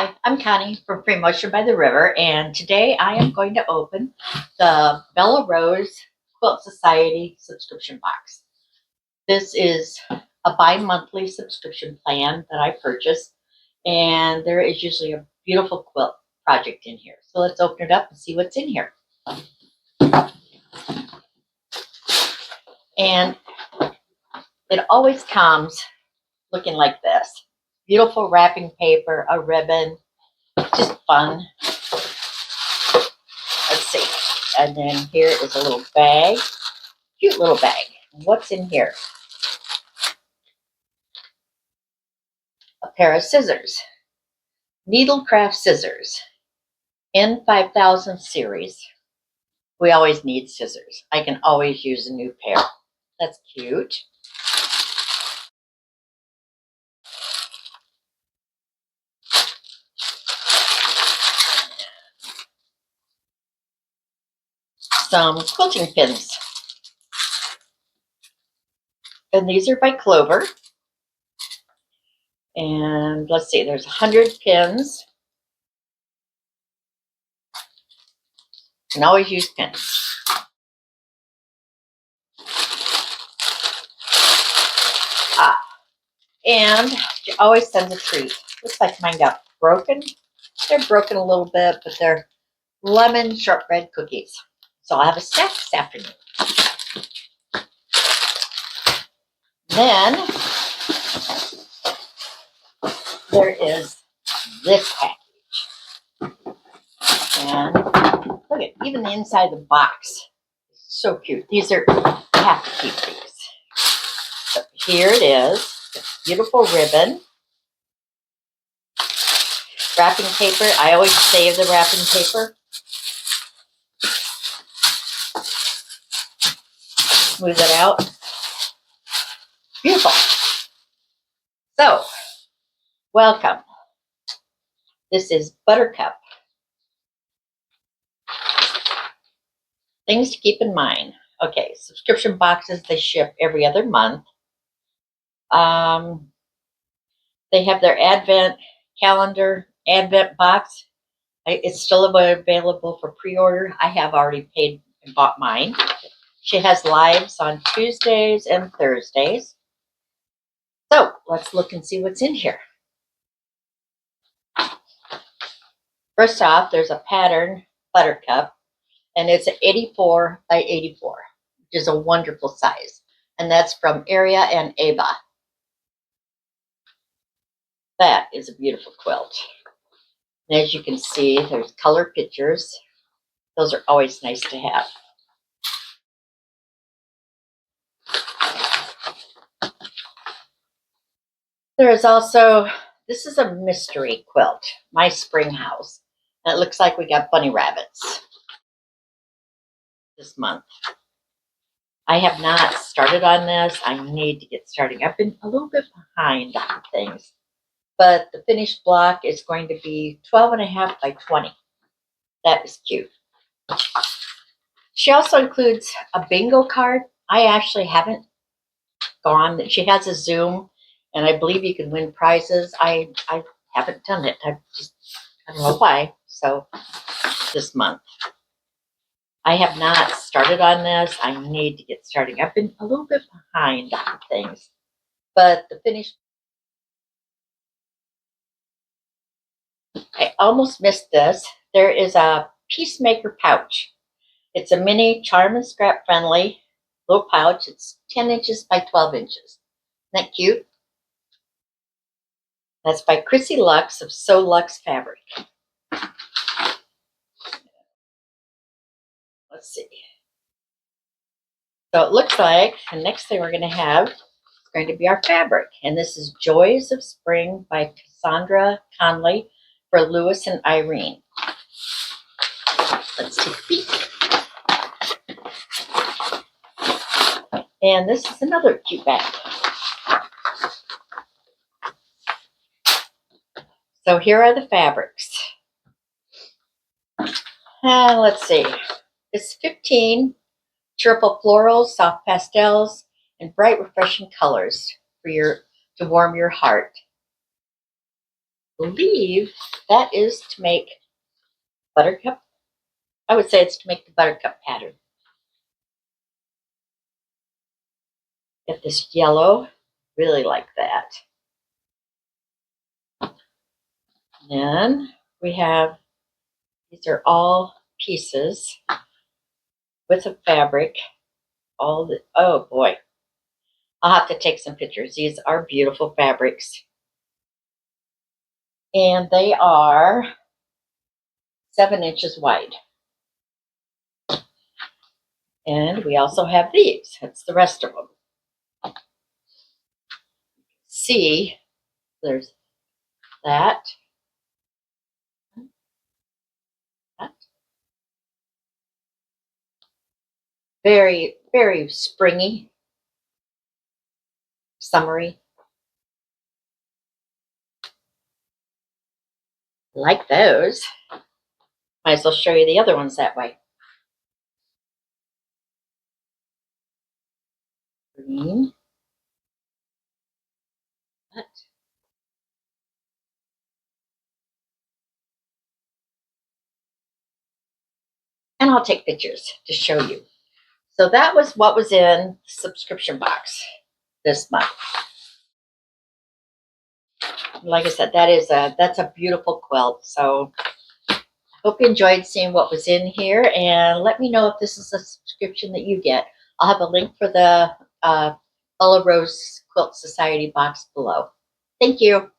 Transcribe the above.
Hi, I'm Connie from Free Motion by the River, and today I am going to open the Bella Rose Quilt Society subscription box. This is a bi-monthly subscription plan that I purchased, and there is usually a beautiful quilt project in here. So let's open it up and see what's in here. And it always comes looking like this. Beautiful wrapping paper, a ribbon, just fun. Let's see. And then here is a little bag. Cute little bag. What's in here? A pair of scissors. Needlecraft scissors. N5000 series. We always need scissors. I can always use a new pair. That's cute. Some quilting pins. And these are by Clover. And let's see, there's 100 pins. You can always use pins. And she always sends a treat. Looks like mine got broken. They're broken a little bit, but they're lemon shortbread cookies. So I'll have a snack this afternoon. Then there is this package. And look at even the inside of the box. So cute. These are, I have to keep these. So here it is. Beautiful ribbon. Wrapping paper. I always save the wrapping paper. Smooth it out. Beautiful. So, welcome. This is Buttercup. Things to keep in mind. Okay, subscription boxes, they ship every other month. They have their Advent calendar, Advent box. It's still available for pre-order. I have already paid and bought mine. She has lives on Tuesdays and Thursdays. So let's look and see what's in here. First off, there's a pattern Buttercup, and it's an 84 by 84, which is a wonderful size. And that's from Area and Ava. That is a beautiful quilt. And as you can see, there's color pictures. Those are always nice to have. There is also, this is a mystery quilt, My Spring House. And it looks like we got bunny rabbits this month. I have not started on this. I need to get starting. I've been a little bit behind on things. But the finished block is going to be 12.5 by 20. That is cute. She also includes a bingo card. I actually haven't gone. She has a Zoom, and I believe you can win prizes. I haven't done it. I don't know why. So this month. I have not started on this. I need to get starting. I've been a little bit behind on things. But the finished, I almost missed this. There is a Peacemaker pouch. It's a mini charm and scrap friendly little pouch. It's 10 inches by 12 inches. Isn't that cute? That's by Chrissy Lux of So Lux Fabric. Let's see. So it looks like the next thing we're going to have is going to be our fabric. And this is Joys of Spring by Cassandra Conley for Lewis and Irene. Let's take a peek. And this is another cute bag. So here are the fabrics. And let's see. It's 15 triple florals, soft pastels, and bright, refreshing colors for to warm your heart. believe that is to make buttercup. I would say it's to make the buttercup pattern. Get this yellow, really like that. Then we have, these are all pieces with a fabric. Oh boy. I'll have to take some pictures. These are beautiful fabrics. And they are 7 inches wide. And we also have these. That's the rest of them. See, there's that. Very, very springy, summery. Like those. Might as well show you the other ones that way. Green. That. And I'll take pictures to show you. So that was what was in the subscription box this month. Like I said, that's a beautiful quilt. So I hope you enjoyed seeing what was in here, and let me know if this is a subscription that you get. I'll have a link for the Bella Rose Quilt Society box below. Thank you.